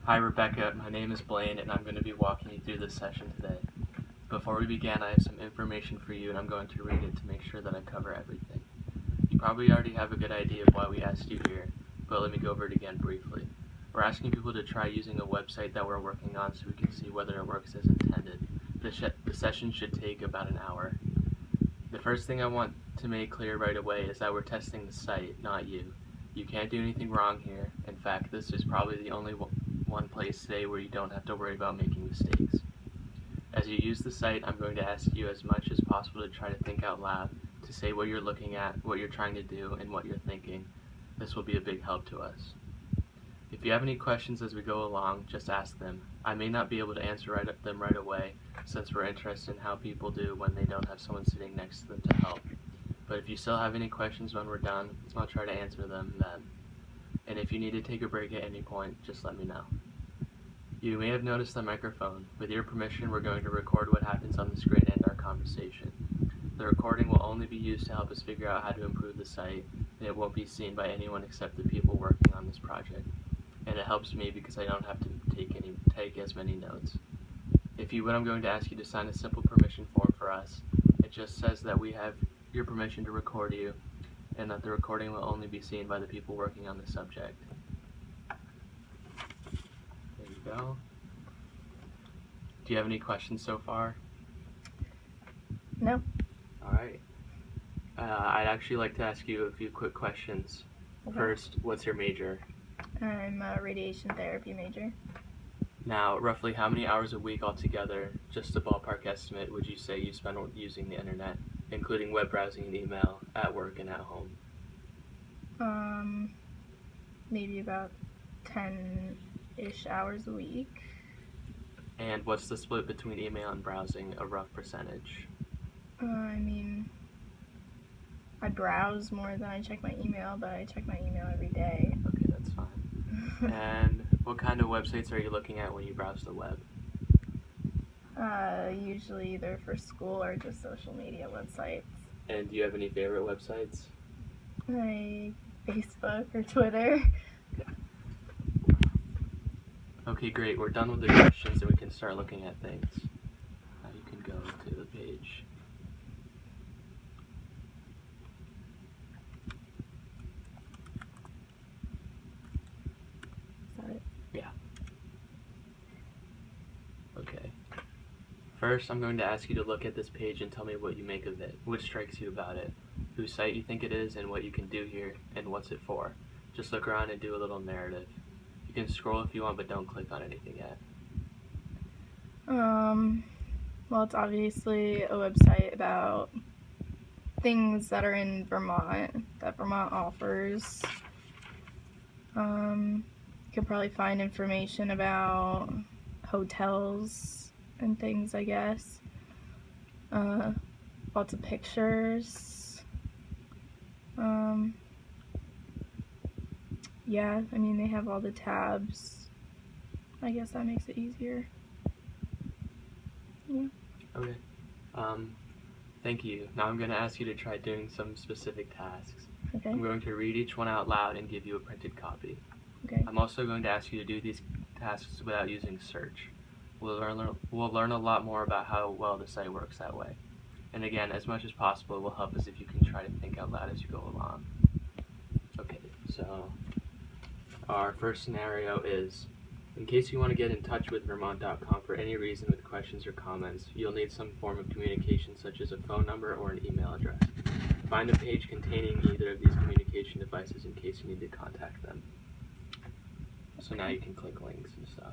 Hi Rebecca, my name is Blaine and I'm going to be walking you through this session today. Before we begin, I have some information for you and I'm going to read it to make sure that I cover everything. You probably already have a good idea of why we asked you here, but let me go over it again briefly. We're asking people to try using a website that we're working on so we can see whether it works as intended. The session should take about an hour. The first thing I want to make clear right away is that we're testing the site, not you. You can't do anything wrong here. In fact, this is probably the only one place today where you don't have to worry about making mistakes. As you use the site, I'm going to ask you as much as possible to try to think out loud, to say what you're looking at, what you're trying to do, and what you're thinking. This will be a big help to us. If you have any questions as we go along, just ask them. I may not be able to answer them right away, since we're interested in how people do when they don't have someone sitting next to them to help. But if you still have any questions when we're done, I'll try to answer them then. And if you need to take a break at any point, just let me know. You may have noticed the microphone. With your permission, we're going to record what happens on the screen and our conversation. The recording will only be used to help us figure out how to improve the site, and it won't be seen by anyone except the people working on this project. And it helps me because I don't have to take as many notes. If you would, I'm going to ask you to sign a simple permission form for us. It just says that we have your permission to record you, and that the recording will only be seen by the people working on the subject. There you go. Do you have any questions so far? No. Alright. I'd actually like to ask you a few quick questions. Okay. First, what's your major? I'm a radiation therapy major. Now, roughly how many hours a week altogether, just a ballpark estimate, would you say you spend using the internet, including web browsing and email, at work and at home? Maybe about 10-ish hours a week. And what's the split between email and browsing, a rough percentage? I browse more than I check my email, but I check my email every day. Okay, that's fine. And what kind of websites are you looking at when you browse the web? Usually either for school or just social media websites. And do you have any favorite websites? Like Facebook or Twitter. Okay, great. We're done with the questions and we can start looking at things. Now you can go to the page. Is that it? Yeah. Okay. First, I'm going to ask you to look at this page and tell me what you make of it, what strikes you about it, whose site you think it is, and what you can do here, and what's it for. Just look around and do a little narrative. You can scroll if you want, but don't click on anything yet. Well, it's obviously a website about things that are in Vermont, that Vermont offers. You can probably find information about hotels and things, I guess. Lots of pictures. Yeah, I mean, they have all the tabs. I guess that makes it easier. Yeah. Okay. Thank you. Now I'm going to ask you to try doing some specific tasks. Okay. I'm going to read each one out loud and give you a printed copy. Okay. I'm also going to ask you to do these tasks without using search. We'll learn a lot more about how well the site works that way. And again, as much as possible, it will help us if you can try to think out loud as you go along. Okay, so our first scenario is, in case you want to get in touch with Vermont.com for any reason with questions or comments, you'll need some form of communication such as a phone number or an email address. Find a page containing either of these communication devices in case you need to contact them. So now you can click links and stuff.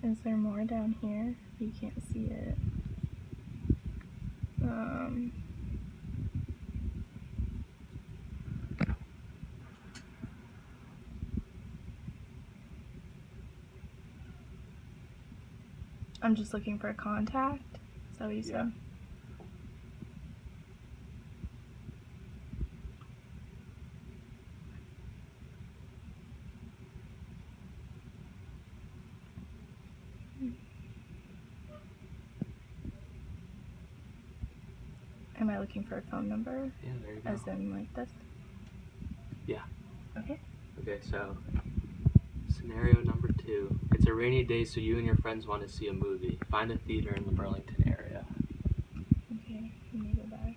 Is there more down here? You can't see it. I'm just looking for a contact. Is that what you said? Am I looking for a phone number? Yeah, there you go. As in like this? Yeah. Okay. Okay, so scenario number 2. It's a rainy day, so you and your friends want to see a movie. Find a theater in the Burlington area. Okay, let me go back.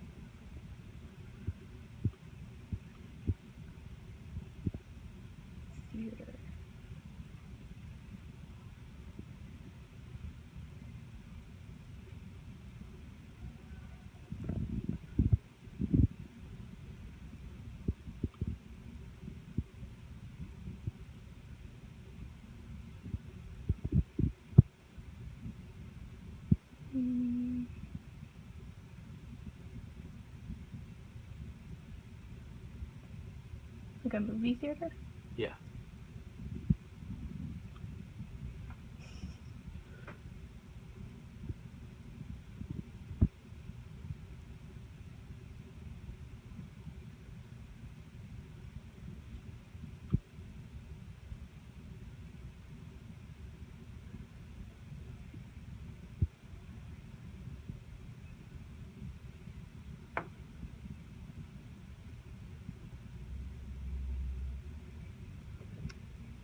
Theater. Like a movie theater? Yeah.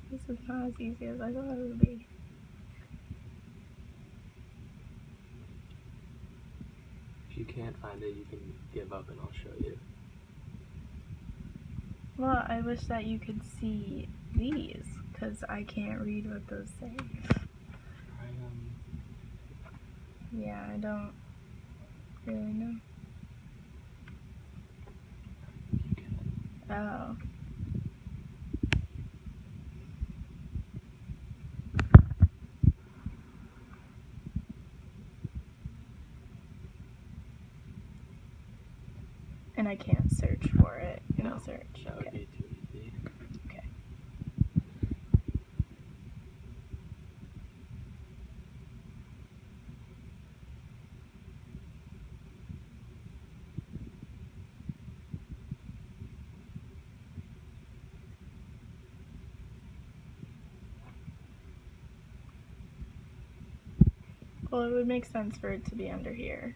This is not as easy as I thought it would be. If you can't find it, you can give up and I'll show you. Well, I wish that you could see these, because I can't read what those say. Yeah, I don't really know. You can. Oh. And I can't search for it in No, the search. that would be too easy. Okay. Well, it would make sense for it to be under here.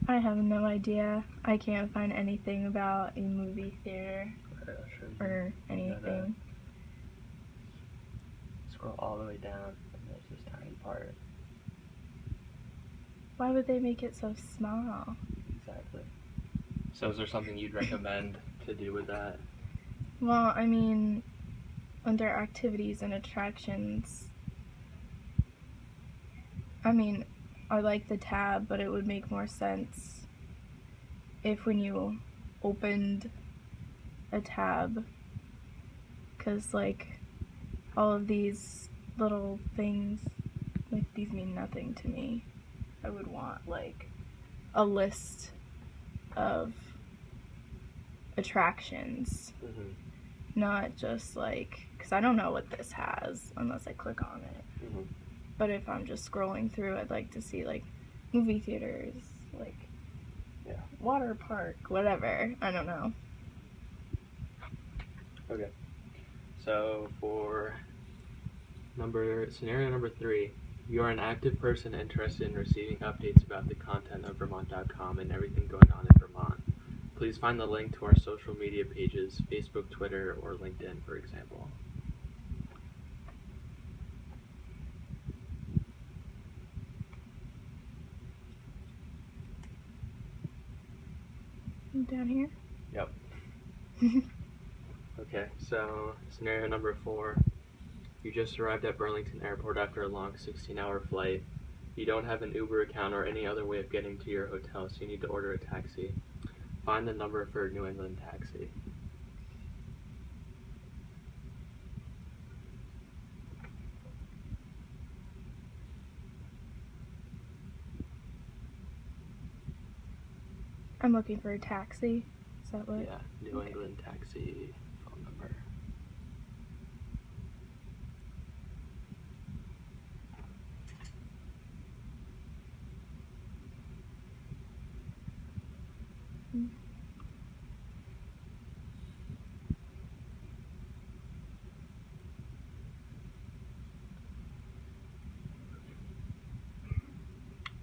I have no idea. I can't find anything about a movie theater or anything. Scroll all the way down, and there's this tiny part. Why would they make it so small? Exactly. So is there something you'd recommend to do with that? Well, I mean, under activities and attractions, I mean, I like the tab, but it would make more sense if when you opened a tab, because like all of these little things, like these mean nothing to me. I would want like a list of attractions, not just like, because I don't know what this has unless I click on it. But if I'm just scrolling through, I'd like to see like movie theaters, like water park, whatever. I don't know. Okay. So for scenario number 3, you are an active person interested in receiving updates about the content of Vermont.com and everything going on in Vermont. Please find the link to our social media pages, Facebook, Twitter, or LinkedIn, for example. Down here? Yep. Okay, so scenario number 4. You just arrived at Burlington Airport after a long 16-hour flight. You don't have an Uber account or any other way of getting to your hotel, so you need to order a taxi. Find the number for a New England taxi. I'm looking for a taxi. Is that what? Yeah, New England taxi phone number.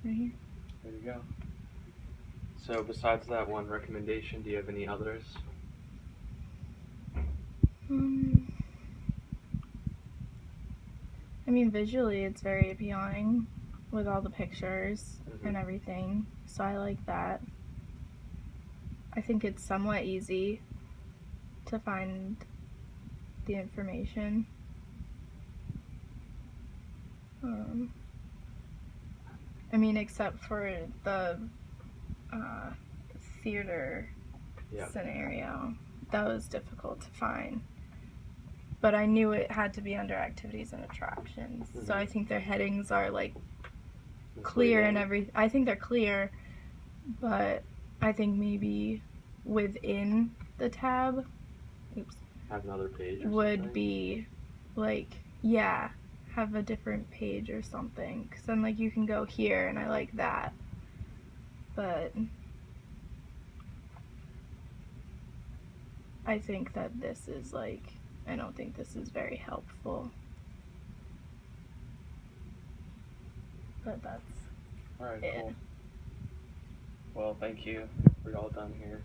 right here. There you go. So besides that one recommendation, do you have any others? I mean, visually it's very appealing with all the pictures and everything, so I like that. I think it's somewhat easy to find the information. I mean, except for the theater scenario. That was difficult to find. But I knew it had to be under activities and attractions. So I think their headings are like clear and everything. I think they're clear, but I think maybe within the tab, have another page or would something? Be like, yeah, have a different page or something. Because then, like, you can go here, and I like that. But I think that this is like, I don't think this is very helpful. But that's Alright, it. cool. Well, thank you. We're all done here.